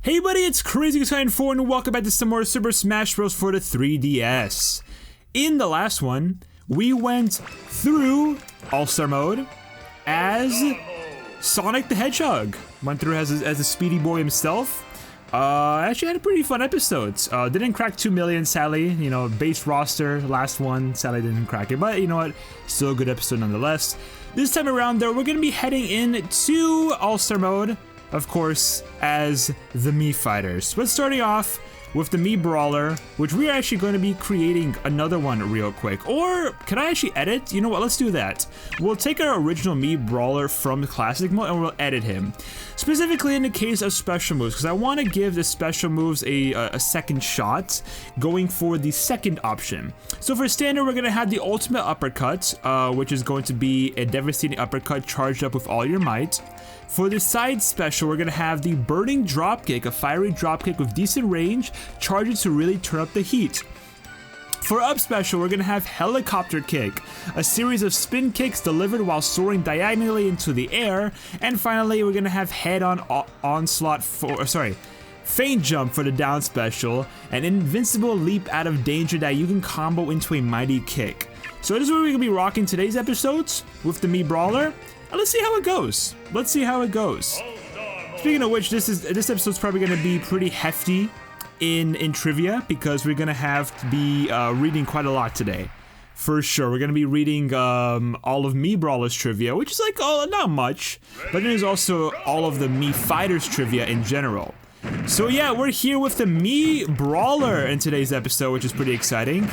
Hey buddy, it's Crazy Exciting 4 and welcome back to some more Super Smash Bros. For the 3DS. In the last one, we went through All-Star Mode as Sonic the Hedgehog. Went through as a speedy boy himself. Actually had a pretty fun episode. Didn't crack 2 million, sadly. You know, base roster, last one, sadly didn't crack it. But you know what, still a good episode nonetheless. This time around though, we're gonna be heading into All-Star Mode. Of course, as the Mii Fighters. But starting off with the Mii Brawler, which we are actually going to be creating another one real quick. Or, can I actually edit? You know what, let's do that. We'll take our original Mii Brawler from the Classic mode and we'll edit him. Specifically in the case of special moves, because I want to give the special moves a second shot, going for the second option. So for standard, we're going to have the ultimate uppercut, which is going to be a devastating uppercut charged up with all your might. For the side special, we're going to have the burning dropkick, a fiery dropkick with decent range, charged to really turn up the heat. For up special, we're going to have helicopter kick, a series of spin kicks delivered while soaring diagonally into the air. And finally, we're going to have head-on onslaught feint jump for the down special, an invincible leap out of danger that you can combo into a mighty kick. So this is what we're going to be rocking today's episodes with the Mii Brawler. And let's see how it goes. Let's see how it goes. Speaking of which, this episode's probably going to be pretty hefty in trivia because we're going to have to be reading quite a lot today. For sure, we're going to be reading all of Mii Brawler's trivia, which is like, not much. But then there's also all of the Mii Fighters trivia in general. So yeah, we're here with the Mii Brawler in today's episode, which is pretty exciting.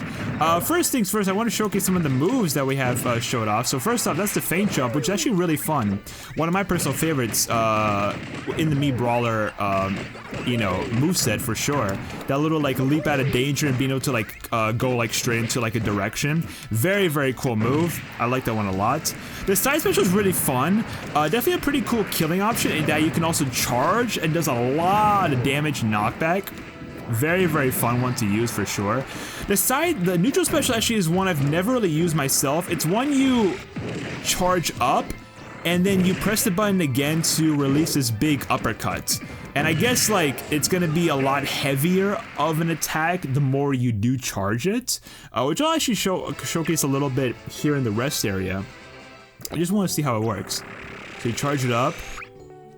First things first, I want to showcase some of the moves that we have showed off. So first off, that's the feint jump, which is actually really fun. One of my personal favorites in the Mii Brawler, moveset for sure. That little like leap out of danger and being able to like go like straight into like a direction. Very, very cool move. I like that one a lot. The side special is really fun. Definitely a pretty cool killing option in that you can also charge and does a lot of damage knockback. Very, very fun one to use for sure. The neutral special actually is one I've never really used myself. It's one you charge up and then you press the button again to release this big uppercut. And I guess like it's gonna be a lot heavier of an attack the more you do charge it, which I'll actually showcase a little bit here in the rest area. I just want to see how it works. So you charge it up,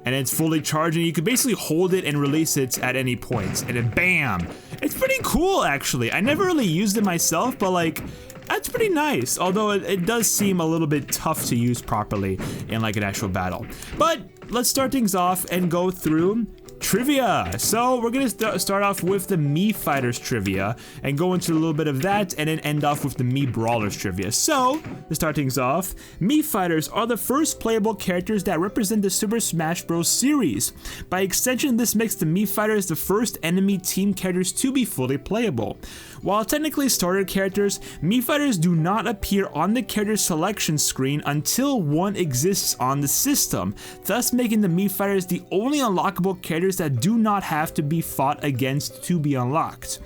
and it's fully charged, and you can basically hold it and release it at any point, and then BAM! It's pretty cool, actually. I never really used it myself, but like, that's pretty nice. Although it does seem a little bit tough to use properly in like an actual battle. But let's start things off and go through trivia. So we're gonna start off with the Mii Fighters trivia and go into a little bit of that and then end off with the Mii Brawlers trivia. So to start things off, Mii Fighters are the first playable characters that represent the Super Smash Bros. Series. By extension, this makes the Mii Fighters the first enemy team characters to be fully playable. While technically starter characters, Mii Fighters do not appear on the character selection screen until one exists on the system, thus making the Mii Fighters the only unlockable characters that do not have to be fought against to be unlocked.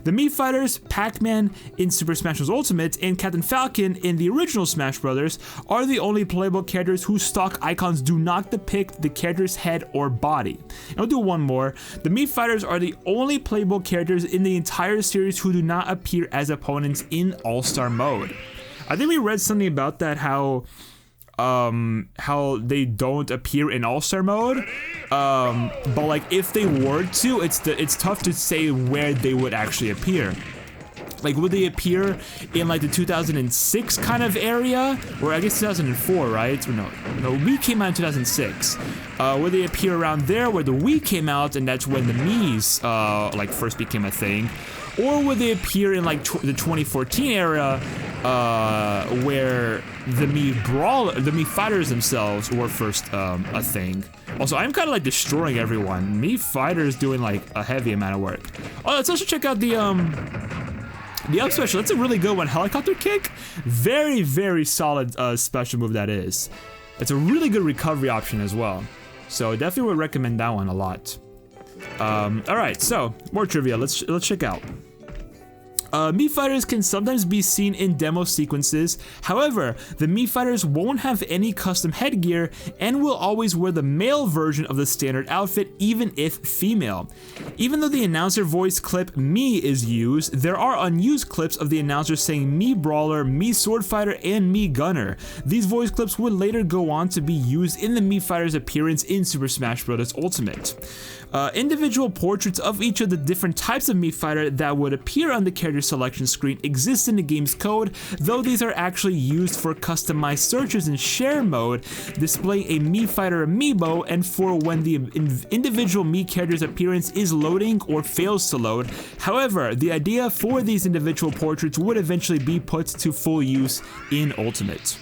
The Mii Fighters, Pac-Man in Super Smash Bros. Ultimate, and Captain Falcon in the original Smash Bros. Are the only playable characters whose stock icons do not depict the character's head or body. And I'll do one more. The Mii Fighters are the only playable characters in the entire series who do not appear as opponents in All-Star Mode. I think we read something about that, how they don't appear in All-Star Mode, but like if they were to, it's tough to say where they would actually appear. Like, would they appear in like the 2006 kind of area, or I guess 2004, right? Or no, Wii came out in 2006. Would they appear around there where the Wii came out, and that's when the Mii's like first became a thing? Or would they appear in like the 2014 era, where the Mii Fighters themselves were first a thing? Also, I'm kind of like destroying everyone. Mii Fighters doing like a heavy amount of work. Oh, let's also check out the up special. That's a really good one. Helicopter kick, very, very solid special move that is. It's a really good recovery option as well. So definitely would recommend that one a lot. All right, so more trivia. Let's check out. Mii Fighters can sometimes be seen in demo sequences. However, the Mii Fighters won't have any custom headgear and will always wear the male version of the standard outfit, even if female. Even though the announcer voice clip Mii is used, there are unused clips of the announcer saying Mii Brawler, Mii Sword Fighter, and Mii Gunner. These voice clips would later go on to be used in the Mii Fighters' appearance in Super Smash Bros. Ultimate. Individual portraits of each of the different types of Mii Fighter that would appear on the character selection screen exist in the game's code, though these are actually used for customized searches in share mode, displaying a Mii Fighter amiibo, and for when the individual Mii character's appearance is loading or fails to load. However, the idea for these individual portraits would eventually be put to full use in Ultimate.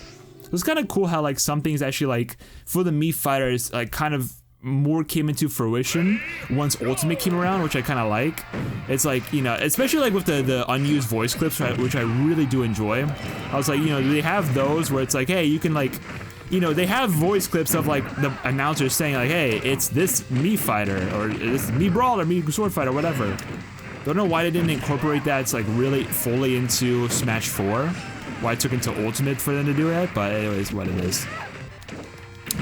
It's kind of cool how like some things actually like for the Mii Fighters like kind of more came into fruition once Ultimate came around, which I kind of like. It's like, you know, especially like with the unused voice clips, which I really do enjoy. I was like, you know, they have those where it's like, hey, you can like, you know, they have voice clips of like the announcers saying like, hey, it's this Mii Fighter or this Mii Brawler, Mii Sword Fighter, whatever. Don't know why they didn't incorporate that. It's like really fully into Smash 4. Why it took into Ultimate for them to do that, but anyways, what it is.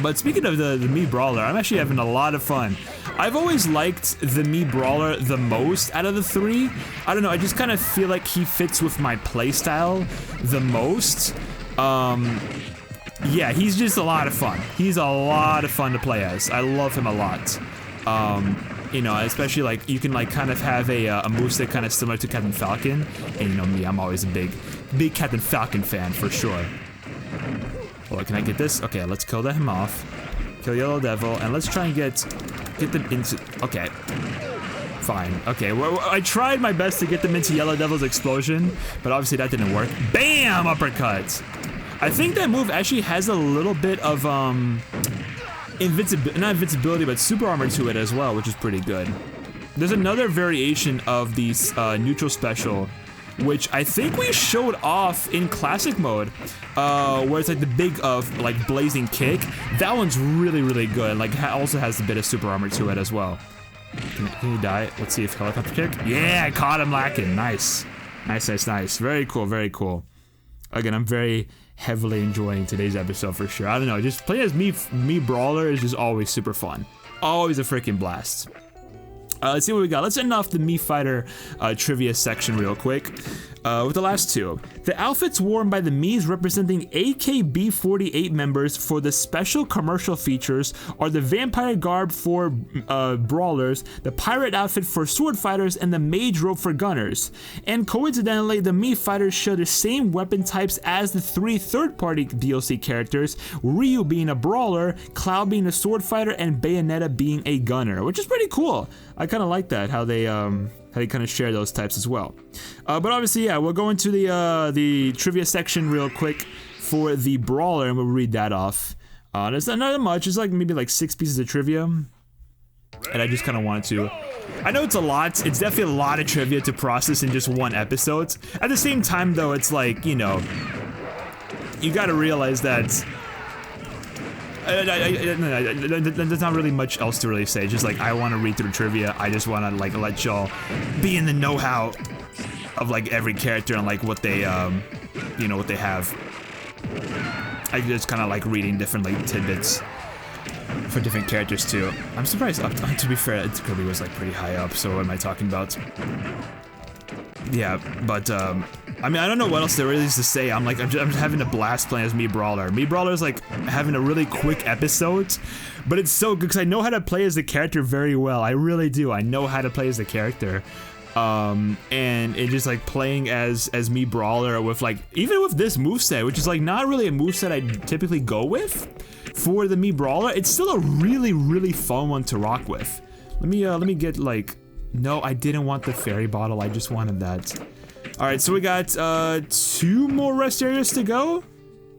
But speaking of the Mii Brawler, I'm actually having a lot of fun. I've always liked the Mii Brawler the most out of the three. I don't know, I just kind of feel like he fits with my playstyle the most. Yeah, he's just a lot of fun. He's a lot of fun to play as. I love him a lot. You know, especially like you can like kind of have a moveset kind of similar to Captain Falcon. And you know me, I'm always a big Captain Falcon fan for sure. Well, can I get this? Okay, let's kill him off. Kill Yellow Devil, and let's try and get them into... Okay. Fine. Okay, well, I tried my best to get them into Yellow Devil's explosion, but obviously that didn't work. Bam! Uppercut! I think that move actually has a little bit of, not invincibility, but super armor to it as well, which is pretty good. There's another variation of the neutral special, which I think we showed off in classic mode, where it's like the big like blazing kick. That one's really, really good. Like also has a bit of super armor to it as well. Can you die? Let's see if helicopter kick. Yeah, I caught him lacking. Nice, nice, nice, nice. Very cool, very cool. Again, I'm very heavily enjoying today's episode for sure. I don't know, just playing as Mii Brawler is just always super fun. Always a freaking blast. Let's see what we got. Let's end off the Mii Fighter trivia section real quick with the last two. The outfits worn by the Miis representing AKB48 members for the special commercial features are the vampire garb for brawlers, the pirate outfit for sword fighters, and the mage robe for gunners. And coincidentally, the Mii Fighters share the same weapon types as the three third-party DLC characters, Ryu being a brawler, Cloud being a sword fighter, and Bayonetta being a gunner, which is pretty cool. I kind of like that, how they kind of share those types as well. But obviously, yeah, we'll go into the trivia section real quick for the Brawler, and we'll read that off. There's not much. It's like maybe like 6 pieces of trivia, and I just kind of wanted to. I know it's a lot. It's definitely a lot of trivia to process in just one episode. At the same time, though, it's like, you know, you got to realize that. There's not really much else to really say. Just like I want to read through trivia. I just want to like let y'all be in the know-how of like every character and like what they, you know, what they have. I just kind of like reading different like tidbits for different characters too. I'm surprised. To be fair, Kirby was like pretty high up. So what am I talking about? Yeah, but I mean, I don't know what else there is to say. I'm just having a blast playing as Mii Brawler. Mii Brawler is like having a really quick episode, but it's so good because I know how to play as the character very well. I really do. I know how to play as the character. And it just like playing as Mii Brawler with like, even with this moveset, which is like not really a moveset I typically go with for the Mii Brawler, it's still a really, really fun one to rock with. Let me get like, no, I didn't want the fairy bottle. I just wanted that. All right, so we got 2 more rest areas to go.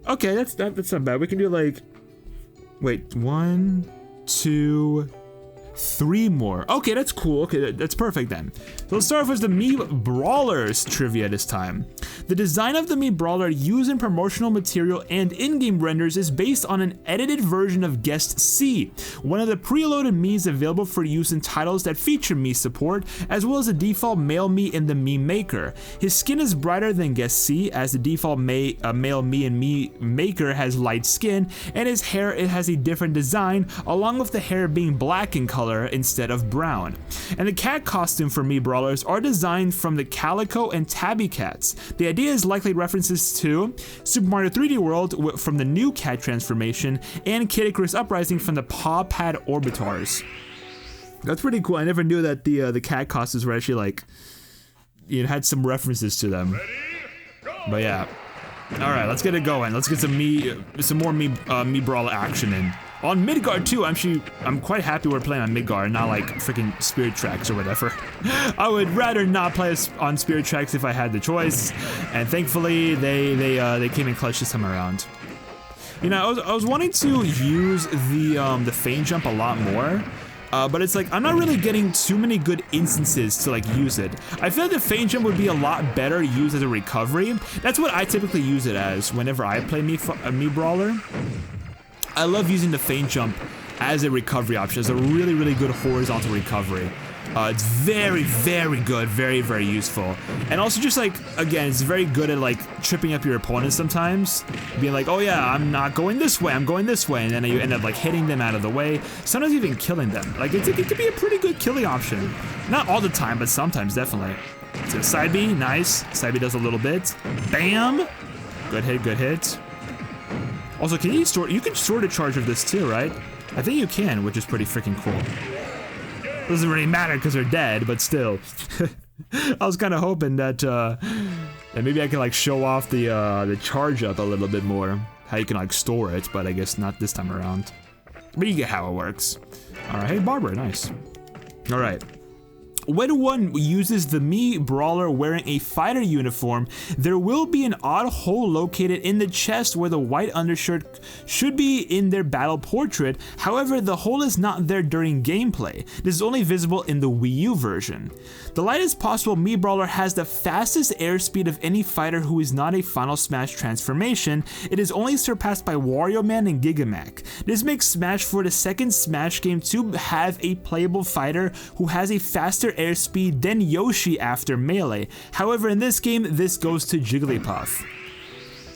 Okay, that's not bad. We can do like, wait, 1, 2, 3 more. Okay, that's cool. Okay, that's perfect then. So let's start off with the Mii Brawlers trivia this time. The design of the Mii Brawler used in promotional material and in-game renders is based on an edited version of Guest C, one of the preloaded Miis available for use in titles that feature Mii support, as well as the default male Mii in the Mii Maker. His skin is brighter than Guest C, as the default male Mii in Mii Maker has light skin, and his hair has a different design, along with the hair being black in color instead of brown. And the cat costume for Mii Brawlers are designed from the Calico and Tabby cats. The idea is likely references to Super Mario 3D World from the new cat transformation, and Kid Icarus Uprising from the Paw Pad Orbitars. That's pretty cool. I never knew that the cat costumes were actually like, you know, had some references to them. But yeah. All right, let's get it going. Let's get some more Mii Brawler action in. On Midgard too, I'm quite happy we're playing on Midgard, not like freaking Spirit Tracks or whatever. I would rather not play on Spirit Tracks if I had the choice, and thankfully they came in clutch this time around. You know, I was wanting to use the feint jump a lot more, but it's like I'm not really getting too many good instances to like use it. I feel like the feint jump would be a lot better used as a recovery. That's what I typically use it as whenever I play Mii Brawler. I love using the feint jump as a recovery option, as a really, really good horizontal recovery. It's very, very good, very, very useful. And also just like, again, it's very good at like tripping up your opponents sometimes. Being like, oh yeah, I'm not going this way, I'm going this way. And then you end up like hitting them out of the way. Sometimes even killing them. Like it could be a pretty good killing option. Not all the time, but sometimes definitely. So side B, nice. Side B does a little bit. Bam! Good hit, good hit. Also, you can sort a charge of this too, right? I think you can, which is pretty freaking cool. Doesn't really matter because they're dead, but still. I was kind of hoping that maybe I can like show off the charge up a little bit more. How you can like store it, but I guess not this time around. But you get how it works. All right, hey Barbara, nice. All right. When one uses the Mii Brawler wearing a fighter uniform, there will be an odd hole located in the chest where the white undershirt should be in their battle portrait. However, the hole is not there during gameplay. This is only visible in the Wii U version. The lightest possible Mii Brawler has the fastest airspeed of any fighter who is not a Final Smash transformation. It is only surpassed by Wario Man and Gigamac. This makes Smash for the second Smash game to have a playable fighter who has a faster airspeed than Yoshi after Melee. However, in this game, this goes to Jigglypuff.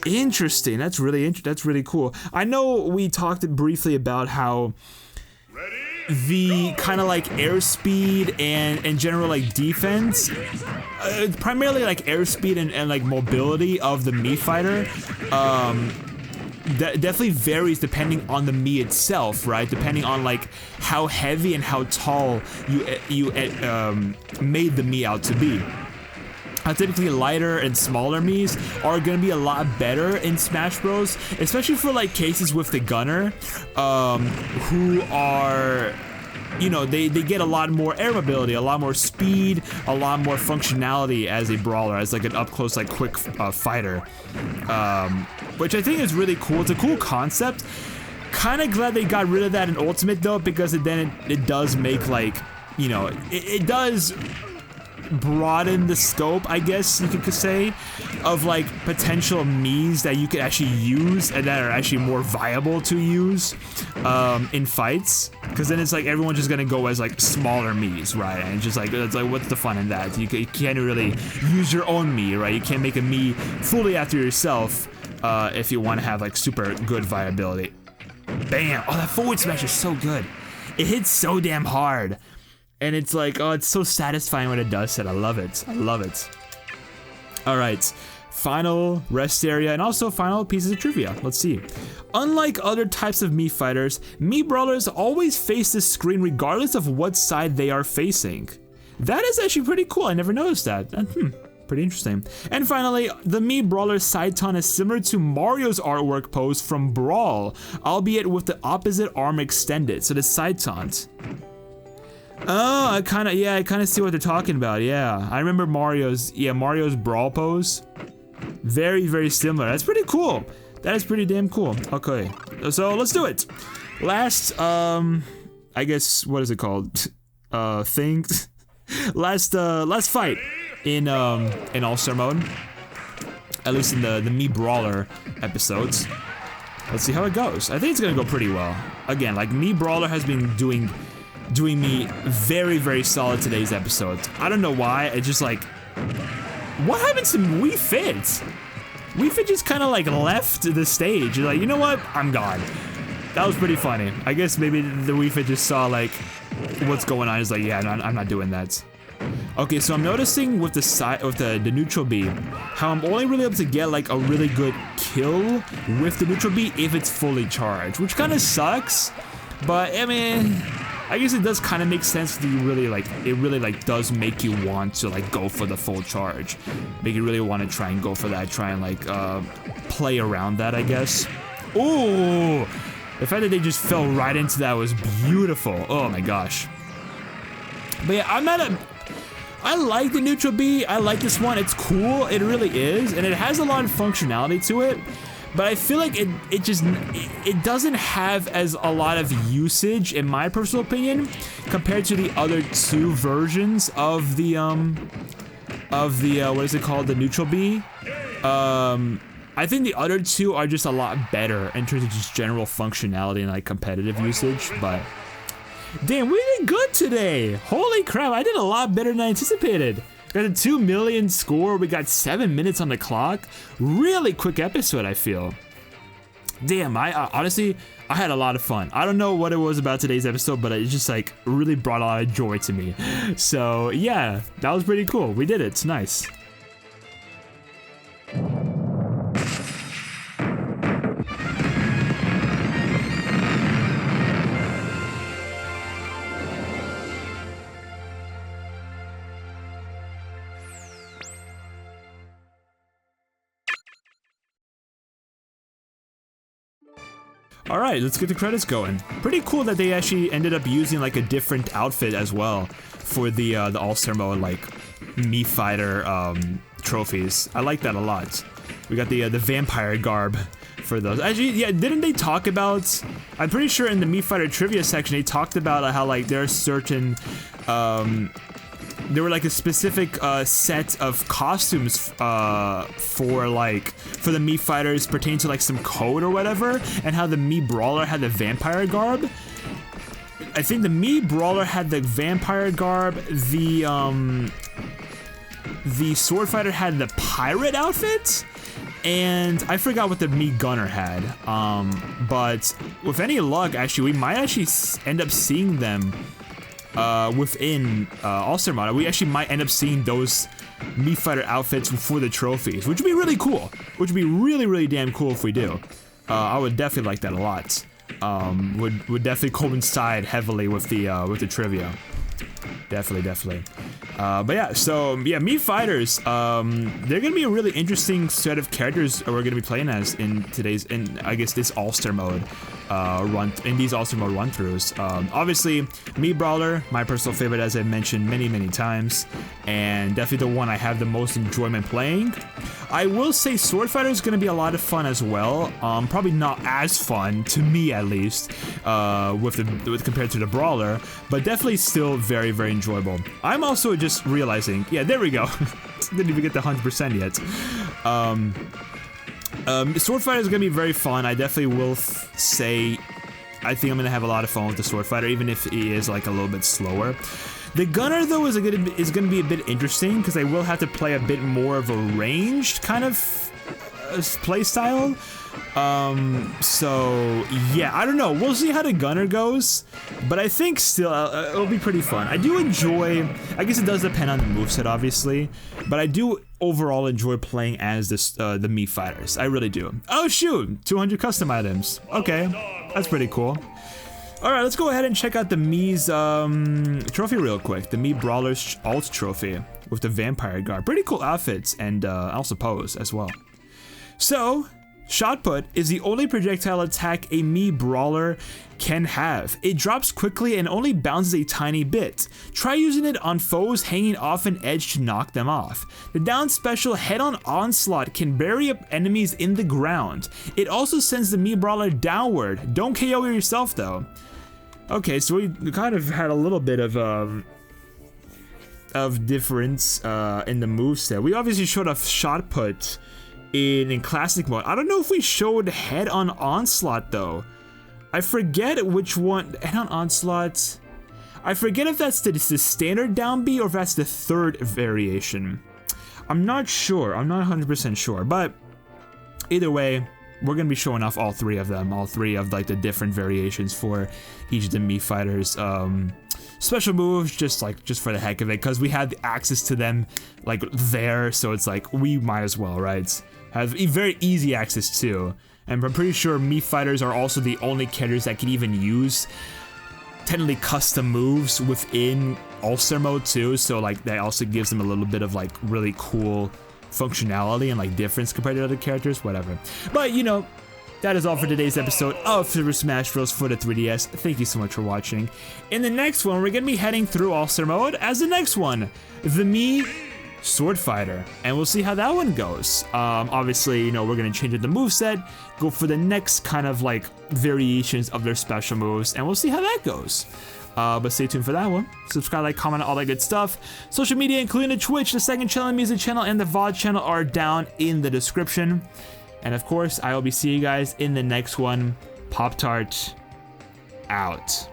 Interesting. That's really cool. I know we talked briefly about how the kind of like airspeed and general like defense, primarily like airspeed and like mobility of the Mii fighter, that definitely varies depending on the Mii itself, right? Depending on like how heavy and how tall you made the Mii out to be. Typically lighter and smaller Miis are gonna be a lot better in Smash Bros, especially for like cases with the gunner, who are, you know, they get a lot more air mobility, a lot more speed, a lot more functionality as a brawler, as like an up-close, like quick fighter, which I think is really cool. It's a cool concept. Kind of glad they got rid of that in Ultimate though, because it does make like, you know, it does broaden the scope, I guess you could say, of like potential Miis that you could actually use and that are actually more viable to use in fights, because then it's like everyone's just gonna go as like smaller Miis, right? And just like, it's like, what's the fun in that? You can't really use your own Mii, right? You can't make a Mii fully after yourself if you want to have like super good viability. Bam! Oh, that forward smash is so good. It hits so damn hard. And it's like, oh, it's so satisfying when it does it. I love it. I love it. All right, final rest area and also final pieces of trivia. Let's see. Unlike other types of Mii fighters, Mii Brawlers always face the screen regardless of what side they are facing. That is actually pretty cool. I never noticed that. Pretty interesting. And finally, the Mii Brawler side taunt is similar to Mario's artwork pose from Brawl, albeit with the opposite arm extended. So the side taunt. Oh, I kind of see what they're talking about. Yeah, I remember Mario's Brawl pose. Very, very similar. That's pretty cool. That is pretty damn cool. Okay, so let's do it. Last I guess, what is it called? Thing. last fight in All-Star mode. At least in the Mii Brawler episodes. Let's see how it goes. I think it's gonna go pretty well. Again, like, Mii Brawler has been doing me very, very solid today's episodes. I don't know why. It's just like, what happened to Wii Fit? Wii Fit just kind of like left the stage. You're like, you know what? I'm gone. That was pretty funny. I guess maybe the Wii Fit just saw like what's going on. He's like, yeah, no, I'm not doing that. Okay, so I'm noticing with the neutral B, how I'm only really able to get like a really good kill with the neutral B if it's fully charged, which kind of sucks. But I mean, I guess it does kind of make sense that it really does make you want to like go for the full charge, make you really want to try and go for that, try and like play around that, I guess. Ooh, the fact that they just fell right into that was beautiful. Oh my gosh. But yeah, I like the neutral B. I like this one. It's cool. It really is, and it has a lot of functionality to it. But I feel like it doesn't have as a lot of usage, in my personal opinion, compared to the other two versions of the what is it called, the neutral B. I think the other two are just a lot better in terms of just general functionality and like competitive usage. But damn, we did good today. Holy crap, I did a lot better than I anticipated. Got a 2 million score, we got 7 minutes on the clock. Really quick episode, I feel. Damn, I honestly, I had a lot of fun. I don't know what it was about today's episode, but it just like really brought a lot of joy to me. So yeah, that was pretty cool. We did it, it's nice. All right, let's get the credits going. Pretty cool that they actually ended up using like a different outfit as well for the All-Star mode, like Mii Fighter trophies. I like that a lot. We got the vampire garb for those. Actually, yeah, didn't they talk about? I'm pretty sure in the Mii Fighter trivia section they talked about how like there are certain there were like a specific set of costumes for the Mii Fighters pertaining to like some code or whatever, and how the Mii Brawler had the vampire garb. I think the Mii Brawler had the vampire garb, the Sword Fighter had the pirate outfit, and I forgot what the Mii Gunner had. But with any luck, actually, we might actually end up seeing them within All-Star mode. We actually might end up seeing those Mii Fighter outfits for the trophies, which would be really cool. Which would be really, really damn cool if we do. I would definitely like that a lot. Would definitely coincide heavily with the trivia. Definitely. But yeah, so yeah, Mii Fighters, they're gonna be a really interesting set of characters we're gonna be playing as in I guess this All-Star mode these All-Star mode run-throughs. Obviously, Mii Brawler, my personal favorite, as I've mentioned many times, and definitely the one I have the most enjoyment playing. I will say Sword Fighter is gonna be a lot of fun as well. Probably not as fun, to me at least, compared to the Brawler, but definitely still very, very enjoyable. I'm also just realizing, yeah, there we go. Didn't even get the 100% yet. Sword Fighter is gonna be very fun. I definitely will say, I think I'm gonna have a lot of fun with the Sword Fighter, even if he is like a little bit slower. The Gunner though is gonna be a bit interesting because I will have to play a bit more of a ranged kind of play style. So yeah, I don't know. We'll see how the Gunner goes, but I think still it'll be pretty fun. I do enjoy. I guess it does depend on the moveset, obviously, but I do overall enjoy playing as the Mii Fighters. I really do. Oh shoot, 200 custom items. Okay, that's pretty cool. All right, let's go ahead and check out the Mii's trophy real quick. The Mii Brawler's alt trophy with the vampire guard. Pretty cool outfits and also pose as well. So, Shot Put is the only projectile attack a Mii Brawler can have. It drops quickly and only bounces a tiny bit. Try using it on foes hanging off an edge to knock them off. The down special Head-On Onslaught can bury up enemies in the ground. It also sends the Mii Brawler downward. Don't KO yourself though. Okay, so we kind of had a little bit of difference in the moveset. We obviously showed a shot put in classic mode. I don't know if we showed head on onslaught though. I forget which one. Head on onslaught. I forget if that's the standard down B or if that's the third variation. I'm not sure. I'm not 100% sure, but either way, we're gonna be showing off all three of them, all three of like the different variations for each of the Mii fighters. Special moves, just for the heck of it, because we had access to them like there, so it's like we might as well, right? Have very easy access to, and I'm pretty sure Mii fighters are also the only characters that can even use technically custom moves within All-Star mode too, so like that also gives them a little bit of like really cool functionality and like difference compared to other characters, whatever. But you know, that is all for today's episode of Super Smash Bros. For the 3DS. Thank you so much for watching. In the next one, we're gonna be heading through All-Star mode as the next one, the Mii Sword Fighter, and we'll see how that one goes. Obviously, you know, we're gonna change up the moveset, go for the next kind of like variations of their special moves, and we'll see how that goes. But stay tuned for that one. Subscribe, like, comment, all that good stuff. Social media, including the Twitch, the second channel, the music channel, and the VOD channel are down in the description. And of course, I will be seeing you guys in the next one. Pop-Tart out.